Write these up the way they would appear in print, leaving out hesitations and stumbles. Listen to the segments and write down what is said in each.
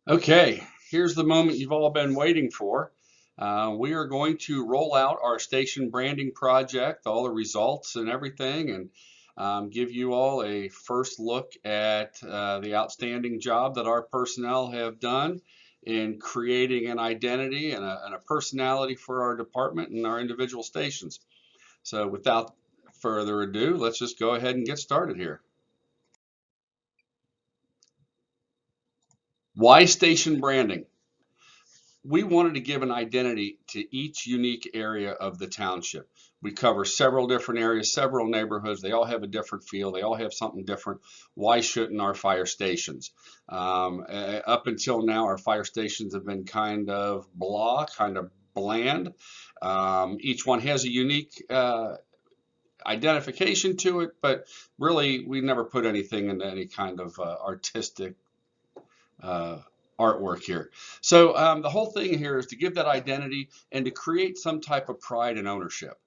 Okay, here's the moment you've all been waiting for. We are going to roll out our station branding project, all the results and everything, and give you all a first look at the outstanding job that our personnel have done in creating an identity and a personality for our department and our individual stations. So without further ado, let's just go ahead and get started here. Why station branding? We wanted to give an identity to each unique area of the township. We cover several different areas, several neighborhoods. They all have a different feel. They all have something different. Why shouldn't our fire stations? Up until now, our fire stations have been kind of blah, kind of bland. Each one has a unique identification to it, but really, we never put anything into any kind of artistic uh, artwork here. So the whole thing here is to give that identity and to create some type of pride and ownership.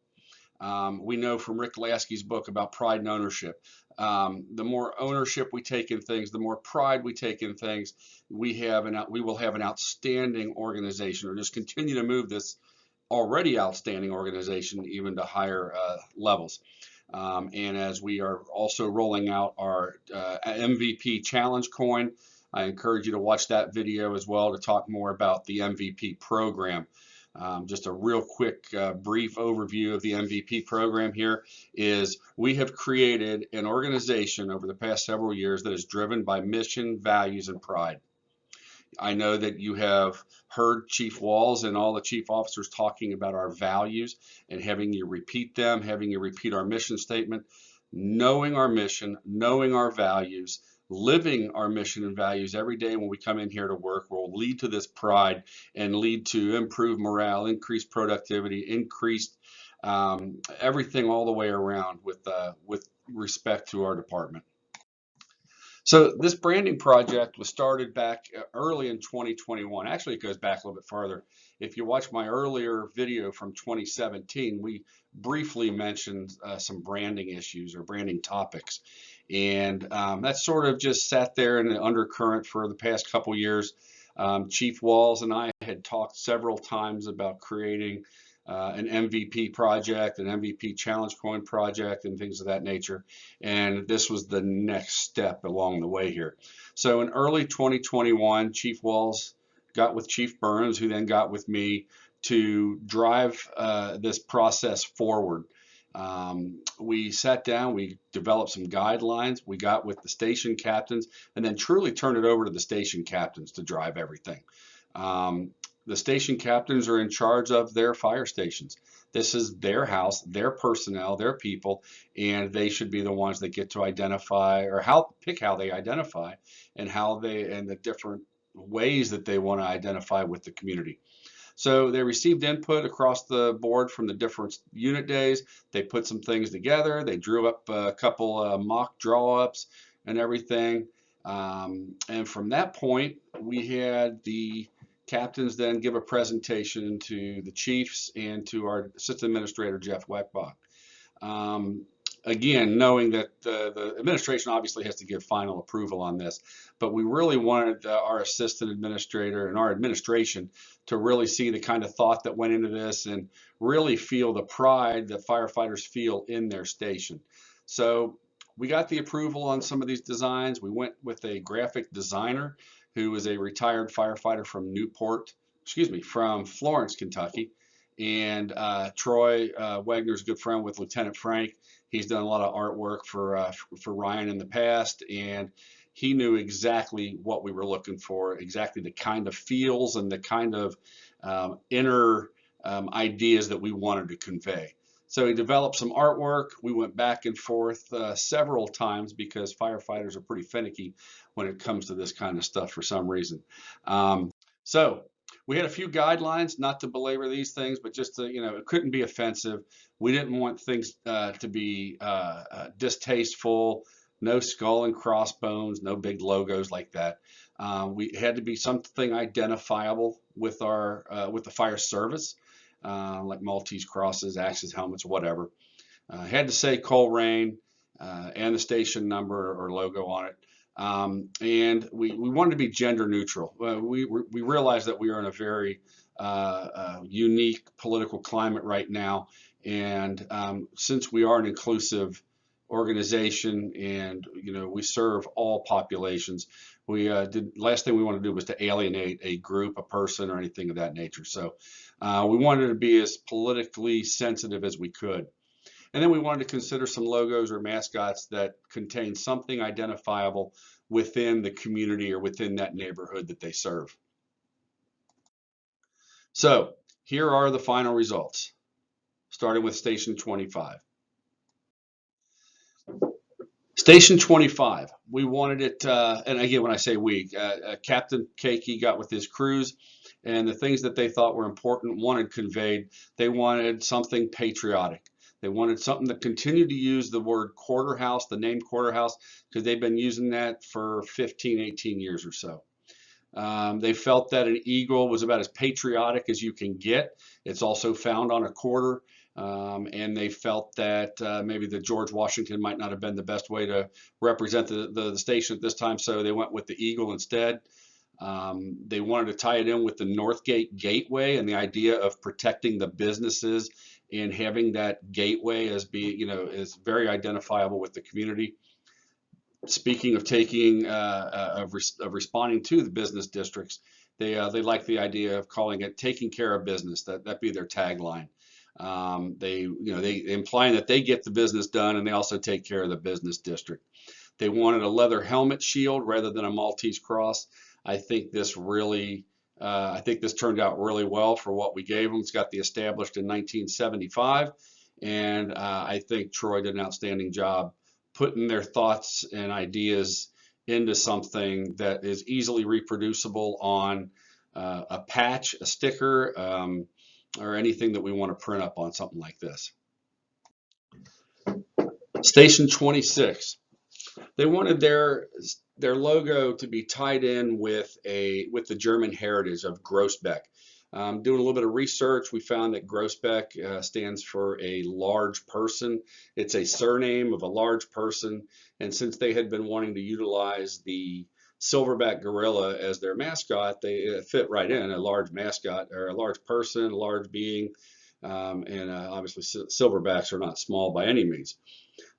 We know from Rick Lasky's book about pride and ownership. The more ownership we take in things, the more pride we take in things, we will have an outstanding organization, or just continue to move this already outstanding organization even to higher levels. And as we are also rolling out our MVP challenge coin, I encourage you to watch that video as well to talk more about the MVP program. Just a real quick, brief overview of the MVP program here is we have created an organization over the past several years that is driven by mission, values, and pride. I know that you have heard Chief Walls and all the chief officers talking about our values and having you repeat them, having you repeat our mission statement. Knowing our mission, knowing our values, living our mission and values every day when we come in here to work will lead to this pride and lead to improved morale, increased productivity, increased everything all the way around with respect to our department. So this branding project was started back early in 2021. Actually, it goes back a little bit farther. If you watch my earlier video from 2017, we briefly mentioned some branding issues or branding topics. And that sort of just sat there in the undercurrent for the past couple years. Chief Walls and I had talked several times about creating an MVP project, an MVP challenge coin project, and things of that nature. And this was the next step along the way here. So in early 2021, Chief Walls got with Chief Burns, who then got with me to drive this process forward. We sat down, we developed some guidelines, we got with the station captains, and then truly turned it over to the station captains to drive everything. Um, the station captains are in charge of their fire stations. This is their house, their personnel, their people, and they should be the ones that get to identify or pick how they identify and the different ways that they want to identify with the community. So they received input across the board from the different unit days. They put some things together. They drew up a couple mock draw ups and everything. And from that point, we had the captains then give a presentation to the chiefs and to our assistant administrator, Jeff Weckbach. Um, Again, knowing that the administration obviously has to give final approval on this, but we really wanted our assistant administrator and our administration to really see the kind of thought that went into this and really feel the pride that firefighters feel in their station. So we got the approval on some of these designs. We went with a graphic designer who is a retired firefighter from from Florence, Kentucky. And Troy Wagner's a good friend with Lieutenant Frank. He's done a lot of artwork for Ryan in the past, and he knew exactly what we were looking for, exactly the kind of feels and the kind of inner ideas that we wanted to convey. So he developed some artwork. We went back and forth several times because firefighters are pretty finicky when it comes to this kind of stuff for some reason. So we had a few guidelines, not to belabor these things, but just to, it couldn't be offensive. We didn't want things to be distasteful, no skull and crossbones, no big logos like that. We had to be something identifiable with with the fire service, like Maltese crosses, axes, helmets, whatever. Had to say Coleraine and the station number or logo on it. And we wanted to be gender neutral. We realized that we are in a very unique political climate right now, and since we are an inclusive organization, and we serve all populations, we did last thing we wanted to do was to alienate a group, a person, or anything of that nature. So we wanted to be as politically sensitive as we could. And then we wanted to consider some logos or mascots that contain something identifiable within the community or within that neighborhood that they serve. So here are the final results, starting with Station 25. Station 25, we wanted it, and again, when I say we, Captain Keiki got with his crews, and the things that they thought were important, wanted conveyed. They wanted something patriotic. They wanted something that continued to use the word quarter house, the name quarter house, because they've been using that for 15, 18 years or so. They felt that an eagle was about as patriotic as you can get. It's also found on a quarter. And they felt that maybe the George Washington might not have been the best way to represent the station at this time, so they went with the eagle instead. They wanted to tie it in with the Northgate Gateway and the idea of protecting the businesses and having that gateway as is very identifiable with the community. Speaking of taking of responding to the business districts, they like the idea of calling it "taking care of business." That be their tagline. They implying that they get the business done and they also take care of the business district. They wanted a leather helmet shield rather than a Maltese cross. I think this turned out really well for what we gave them. It's got the established in 1975, and I think Troy did an outstanding job putting their thoughts and ideas into something that is easily reproducible on a patch, a sticker, or anything that we want to print up on something like this. Station 26. They wanted their logo to be tied in with the German heritage of Groesbeck. Doing a little bit of research, we found that Groesbeck stands for a large person. It's a surname of a large person, and since they had been wanting to utilize the silverback gorilla as their mascot, they fit right in, a large mascot or a large person, a large being, and obviously silverbacks are not small by any means.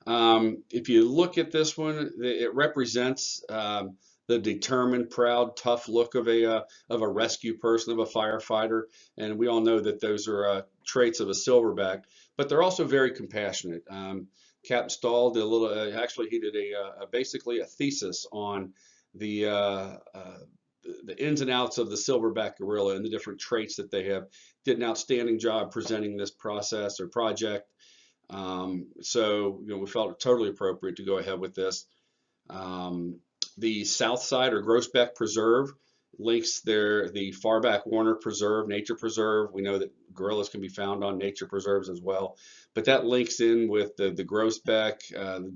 If you look at this one, it represents the determined, proud, tough look of a rescue person, of a firefighter, and we all know that those are traits of a silverback. But they're also very compassionate. Captain Stahl did a little. Actually, he did basically a thesis on the ins and outs of the silverback gorilla and the different traits that they have. Did an outstanding job presenting this process or project. So we felt it totally appropriate to go ahead with this. The South Side or Groesbeck Preserve links the Farback Warner Preserve, Nature Preserve. We know that gorillas can be found on nature preserves as well, but that links in with the Groesbeck,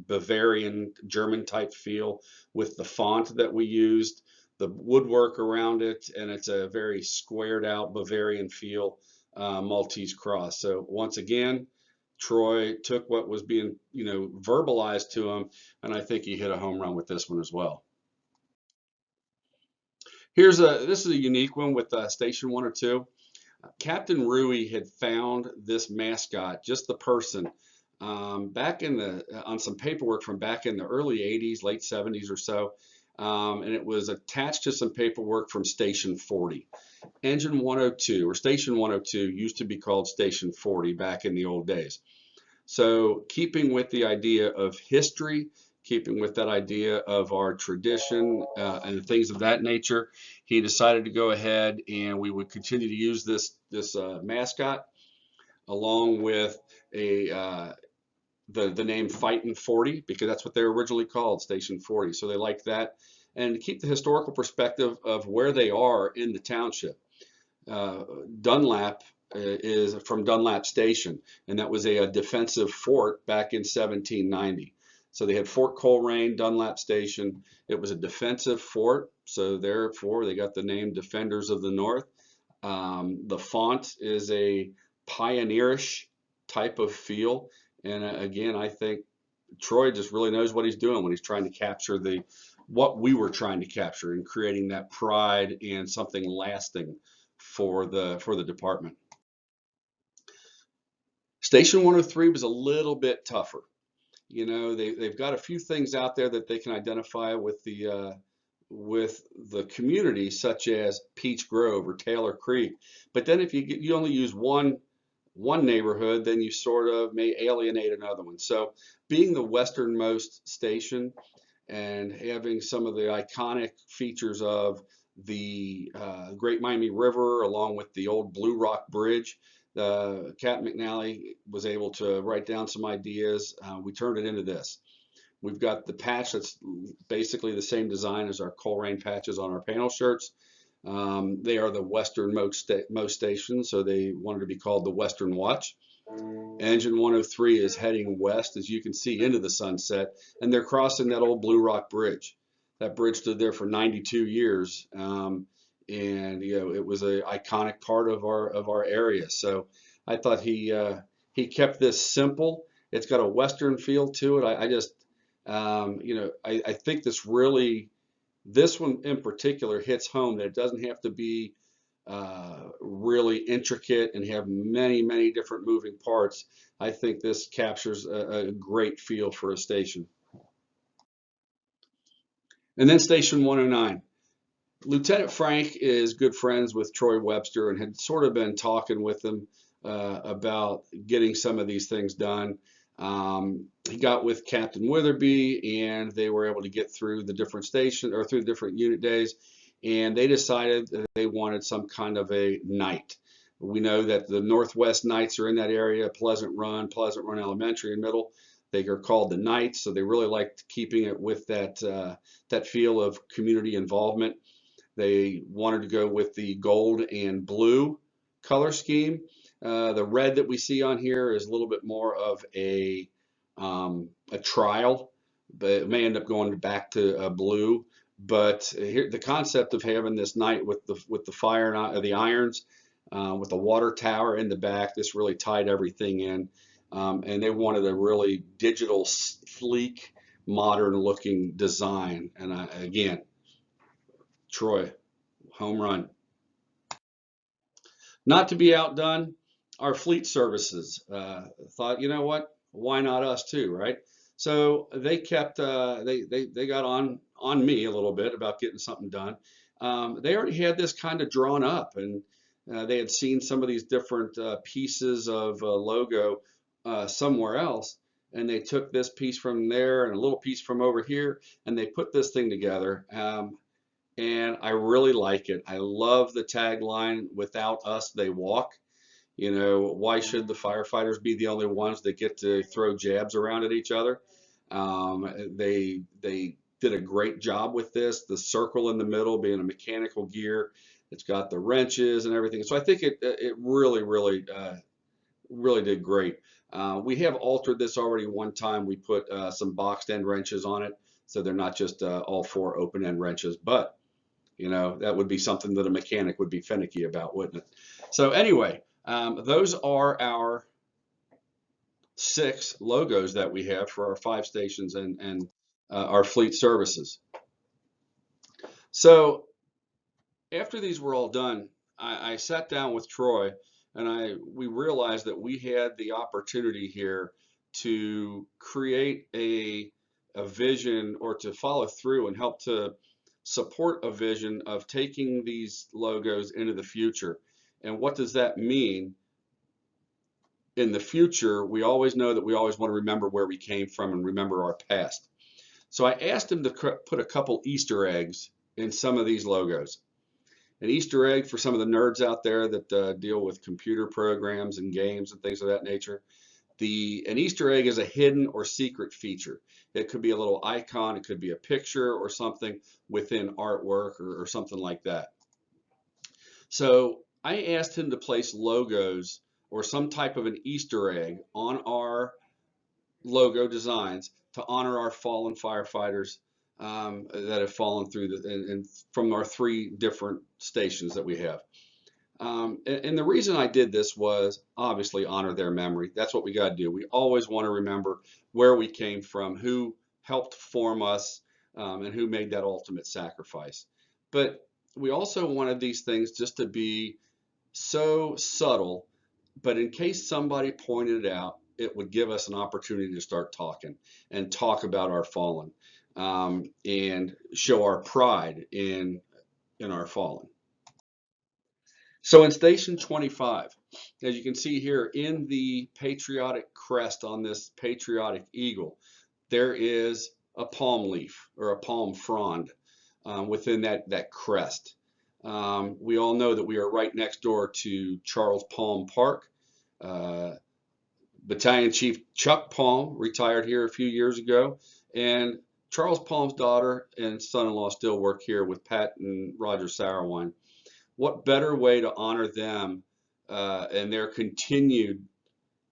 Bavarian German type feel with the font that we used, the woodwork around it, and it's a very squared out Bavarian feel Maltese cross. So once again, Troy took what was being, verbalized to him, and I think he hit a home run with this one as well. This is a unique one with Station 102. Captain Rui had found this mascot, just the person, back on some paperwork from back in the early 80s, late 70s or so, and it was attached to some paperwork from Station 40. Engine 102 or Station 102 used to be called Station 40 back in the old days. So keeping with the idea of history, keeping with that idea of our tradition and things of that nature, he decided to go ahead and we would continue to use this mascot along with the name Fightin' 40, because that's what they were originally called, Station 40. So they liked that, and to keep the historical perspective of where they are in the township. Dunlap is from Dunlap Station, and that was a defensive fort back in 1790. So they had Fort Coleraine, Dunlap Station. It was a defensive fort, so therefore they got the name Defenders of the North. The font is a pioneerish type of feel, and again, I think Troy just really knows what he's doing when he's trying to capture the what we were trying to capture and creating that pride and something lasting for the department. Station 103 was a little bit tougher. You know, they've got a few things out there that they can identify with the community, such as Peach Grove or Taylor Creek. But then if you only use one neighborhood, then you sort of may alienate another one. So being the westernmost station and having some of the iconic features of the Great Miami River, along with the old Blue Rock Bridge. Captain McNally was able to write down some ideas. We turned it into this. We've got the patch that's basically the same design as our Coleraine patches on our panel shirts. They are the westernmost station, so they wanted to be called the Western Watch. Engine 103 is heading west, as you can see, into the sunset, and they're crossing that old Blue Rock Bridge. That bridge stood there for 92 years, and you know it was an iconic part of our area. So I thought he kept this simple. It's got a western feel to it. I just you know I think this one in particular hits home that it doesn't have to be really intricate and have many different moving parts. I think this captures a great feel for a station. And then Station 109. Lieutenant Frank is good friends with Troy Webster and had sort of been talking with him about getting some of these things done. He got with Captain Witherby and they were able to get through the different station or through the different unit days, and they decided that they wanted some kind of a night. We know that the Northwest Knights are in that area, Pleasant Run Elementary and Middle. They are called the Knights, so they really liked keeping it with that feel of community involvement. They wanted to go with the gold and blue color scheme. The red that we see on here is a little bit more of a trial, but it may end up going back to blue. But here, the concept of having this night with the fire and the irons, with the water tower in the back, this really tied everything in. And they wanted a really digital, sleek, modern-looking design. And again, Troy, home run. Not to be outdone, our fleet services thought, you know what? Why not us too, right? So they kept they got on me a little bit about getting something done. They already had this kind of drawn up, and they had seen some of these different pieces of logo somewhere else, and they took this piece from there and a little piece from over here, and they put this thing together. And I really like it. I love the tagline, "Without us, they walk." You know, why should the firefighters be the only ones that get to throw jabs around at each other? They did a great job with this. The circle in the middle being a mechanical gear. It's got the wrenches and everything. So I think it really did great. We have altered this already one time. We put some boxed end wrenches on it, so they're not just all four open end wrenches, but you know, that would be something that a mechanic would be finicky about, wouldn't it? So anyway, those are our 6 logos that we have for our 5 stations and our fleet services. So after these were all done, I sat down with Troy and we realized that we had the opportunity here to create a vision or to follow through and help to support a vision of taking these logos into the future. And what does that mean? In the future, we always know that we always want to remember where we came from and remember our past. So I asked him to put a couple Easter eggs in some of these logos. An Easter egg for some of the nerds out there that deal with computer programs and games and things of that nature. An Easter egg is a hidden or secret feature. It could be a little icon, it could be a picture or something within artwork or something like that. So I asked him to place logos or some type of an Easter egg on our logo designs to honor our fallen firefighters that have fallen through and from our 3 different stations that we have. And the reason I did this was obviously honor their memory. That's what we got to do. We always want to remember where we came from, who helped form us, and who made that ultimate sacrifice. But we also wanted these things just to be so subtle, but in case somebody pointed it out, it would give us an opportunity to start talking and talk about our fallen, and show our pride in our fallen. So in station 25, as you can see here in the patriotic crest on this patriotic eagle, there is a palm leaf or a palm frond within that crest. We all know that we are right next door to Charles Palm Park. Uh, Battalion Chief Chuck Palm retired here a few years ago, and Charles Palm's daughter and son-in-law still work here with Pat and Roger Sauerwine. What better way to honor them and their continued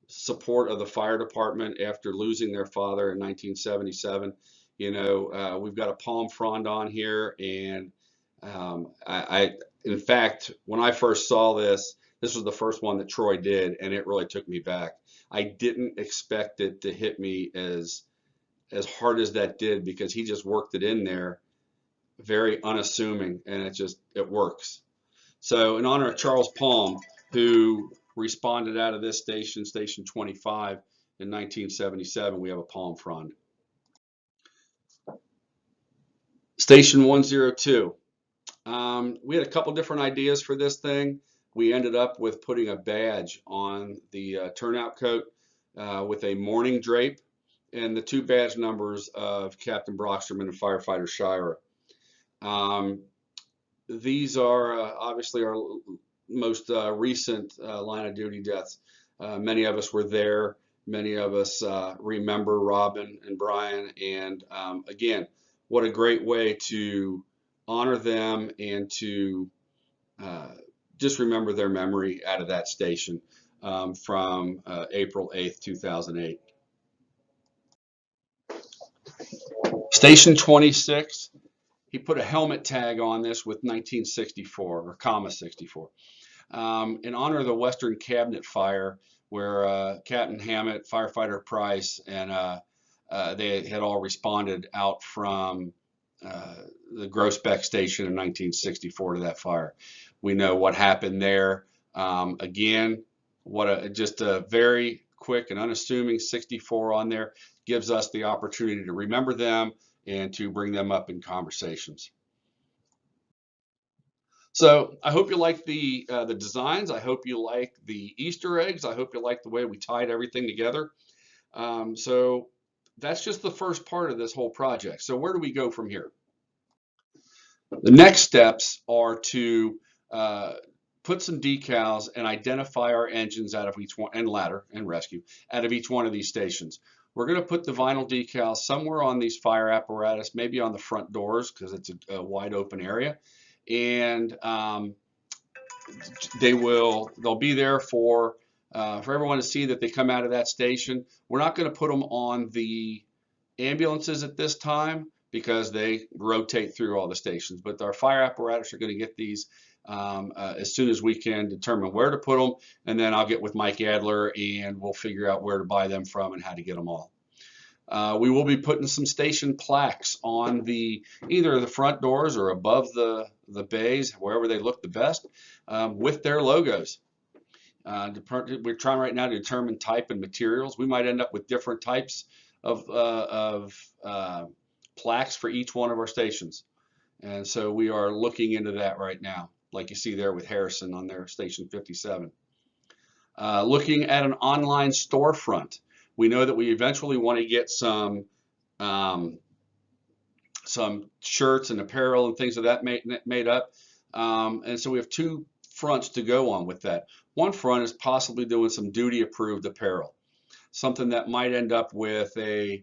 support of the fire department after losing their father in 1977? We've got a palm frond on here, and in fact, when I first saw this was the first one that Troy did, and it really took me back. I didn't expect it to hit me as hard as that did, because he just worked it in there very unassuming, and it works. So in honor of Charles Palm, who responded out of this station, Station 25, in 1977, we have a palm frond. Station 102. We had a couple different ideas for this thing. We ended up with putting a badge on the turnout coat with a mourning drape and the two badge numbers of Captain Brockstrom and Firefighter Shira. These are obviously our most recent line of duty deaths. Many of us were there. Many of us remember Robin and Brian. And again, what a great way to honor them and to just remember their memory out of that station from April 8th, 2008. Station 26. He put a helmet tag on this with 1964 or comma 64 in honor of the Western Cabinet fire, where Captain Hammett, Firefighter Price, and they had all responded out from the Groesbeck station in 1964 to that fire. We know what happened there. Again, just a very quick and unassuming 64 on there gives us the opportunity to remember them and to bring them up in conversations. So I hope you like the designs. I hope you like the Easter eggs. I hope you like the way we tied everything together. So that's just the first part of this whole project. So where do we go from here? The next steps are to put some decals and identify our engines out of each one, and ladder and rescue out of each one of these stations. We're going to put the vinyl decals somewhere on these fire apparatus, maybe on the front doors because it's a wide open area, and they'll be there for everyone to see that they come out of that station. We're not going to put them on the ambulances at this time because they rotate through all the stations, but our fire apparatus are going to get these as soon as we can determine where to put them, and then I'll get with Mike Adler and we'll figure out where to buy them from and how to get them all. We will be putting some station plaques on either the front doors or above the bays, wherever they look the best, with their logos. We're trying right now to determine type and materials. We might end up with different types of plaques for each one of our stations. And so we are looking into that right now, like you see there with Harrison on their Station 57. Looking at an online storefront. We know that we eventually want to get some shirts and apparel and things of that made up. And so we have two fronts to go on with that. One front is possibly doing some duty approved apparel, something that might end up with the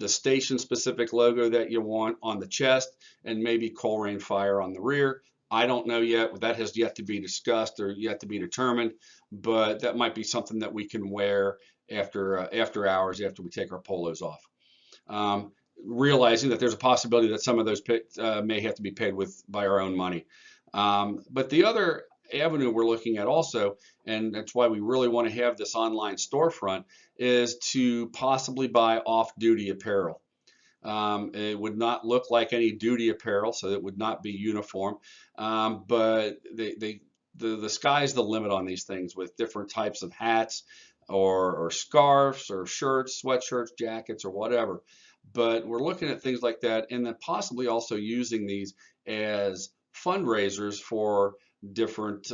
station specific logo that you want on the chest and maybe Coleraine Fire on the rear. I don't know yet. That has yet to be discussed or yet to be determined, but that might be something that we can wear after hours, after we take our polos off. Realizing that there's a possibility that some of those may have to be paid by our own money. But the other avenue we're looking at also, and that's why we really want to have this online storefront, is to possibly buy off-duty apparel. It would not look like any duty apparel, so it would not be uniform. But the sky's the limit on these things with different types of hats or scarves or shirts, sweatshirts, jackets, or whatever. But we're looking at things like that, and then possibly also using these as fundraisers for different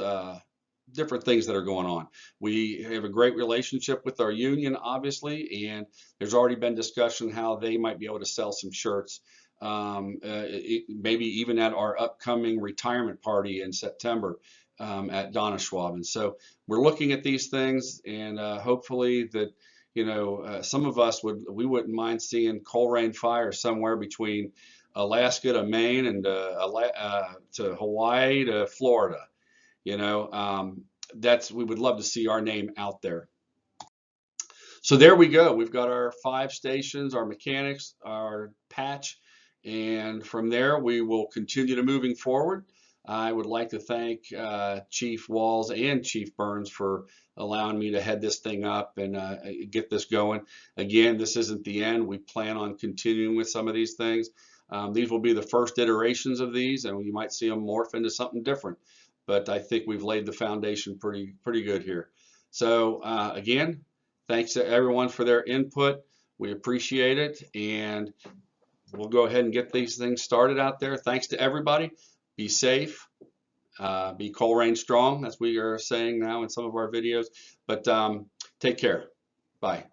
different things that are going on. We have a great relationship with our union, obviously, and there's already been discussion how they might be able to sell some shirts, maybe even at our upcoming retirement party in September at Donna Schwab. And so we're looking at these things, and hopefully that some of us we wouldn't mind seeing Coleraine Fire somewhere between Alaska to Maine and to Hawaii to Florida. You know, we would love to see our name out there. So there we go. We've got our 5 stations, our mechanics, our patch, and from there we will continue to moving forward. I would like to thank Chief Walls and Chief Burns for allowing me to head this thing up and get this going. Again, this isn't the end. We plan on continuing with some of these things. These will be the first iterations of these, and you might see them morph into something different. But I think we've laid the foundation pretty good here. So again, thanks to everyone for their input. We appreciate it, and we'll go ahead and get these things started out there. Thanks to everybody. Be safe. Be Coleraine strong, as we are saying now in some of our videos. But take care. Bye.